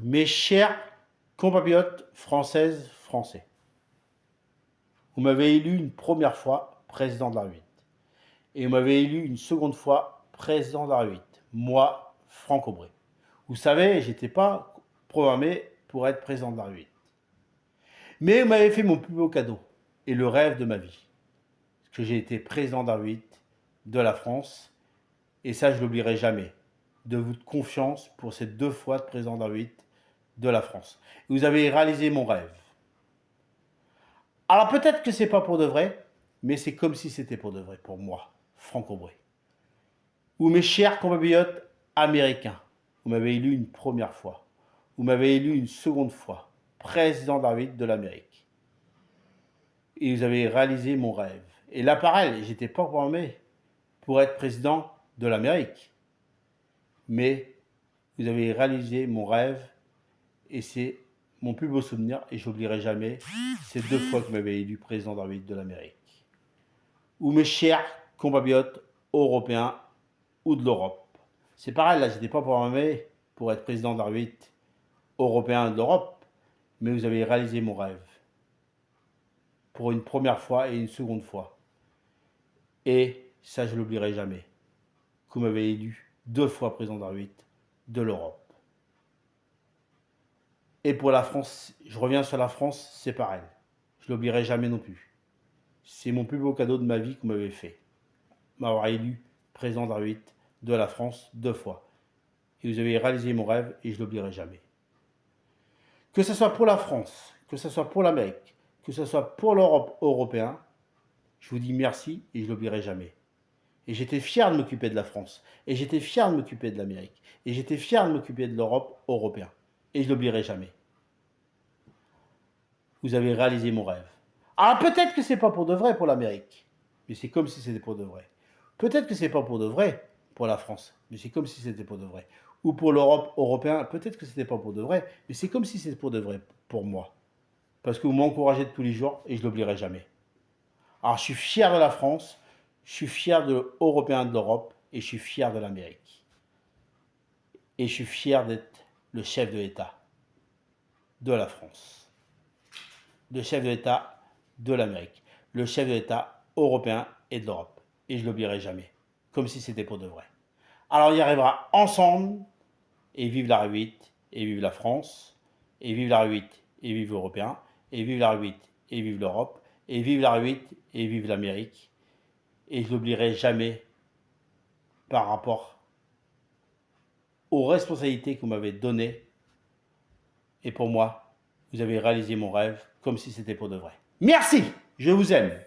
Mes chers compatriotes françaises, français, vous m'avez élu une première fois président de la République et vous m'avez élu une seconde fois président de la République, moi, Franck Aubrey. Vous savez, je n'étais pas programmé pour être président de la République. Mais vous m'avez fait mon plus beau cadeau et le rêve de ma vie. Parce que j'ai été président de la République de la France et ça, je ne l'oublierai jamais. De votre confiance pour ces 2 fois de président de la République de la France. Vous avez réalisé mon rêve. Alors peut-être que c'est pas pour de vrai, mais c'est comme si c'était pour de vrai, pour moi, Franck Aubrey. Ou mes chers compatriotes américains, vous m'avez élu une première fois, vous m'avez élu une seconde fois, président de la République de l'Amérique. Et vous avez réalisé mon rêve. Et là, pareil, j'étais pas programmé pour être président de l'Amérique. Mais vous avez réalisé mon rêve et c'est mon plus beau souvenir et je n'oublierai jamais ces 2 fois que vous m'avez élu président de la République de l'Amérique. Ou mes chers compatriotes européens ou de l'Europe. C'est pareil, là, je n'étais pas programmé pour être président de la République européen de l'Europe, mais vous avez réalisé mon rêve. Pour une première fois et une seconde fois. Et ça, je ne l'oublierai jamais. Que vous m'avez élu 2 fois président de la République de l'Europe. Et pour la France, je reviens sur la France, c'est pareil. Je ne l'oublierai jamais non plus. C'est mon plus beau cadeau de ma vie que vous m'avez fait. M'avoir élu président de la République de la France 2 fois. Et vous avez réalisé mon rêve et je ne l'oublierai jamais. Que ce soit pour la France, que ce soit pour l'Amérique, que ce soit pour l'Europe européenne, je vous dis merci et je ne l'oublierai jamais. Et j'étais fier de m'occuper de la France. Et j'étais fier de m'occuper de l'Amérique. Et j'étais fier de m'occuper de l'Europe européenne. Et je ne l'oublierai jamais. Vous avez réalisé mon rêve. Alors peut-être que c'est pas pour de vrai pour l'Amérique, mais c'est comme si c'était pour de vrai. Peut-être que c'est pas pour de vrai pour la France, mais c'est comme si c'était pour de vrai. Ou pour l'Europe européenne, peut-être que c'était pas pour de vrai, mais c'est comme si c'était pour de vrai pour moi. Parce que vous m'encouragez de tous les jours et je l'oublierai jamais. Alors je suis fier de la France, je suis fier de l'Européen de l'Europe et je suis fier de l'Amérique. Et je suis fier d'être le chef de l'État de la France. Le chef de l'État de l'Amérique, le chef de l'État européen et de l'Europe. Et je ne l'oublierai jamais, comme si c'était pour de vrai. Alors on y arrivera ensemble, et vive la République, et vive la France, et vive la République, et vive l'Européen, et vive la République, et vive l'Europe, et vive la République, et vive l'Amérique. Et je ne l'oublierai jamais par rapport aux responsabilités que vous m'avez données. Et pour moi, vous avez réalisé mon rêve comme si c'était pour de vrai. Merci, je vous aime.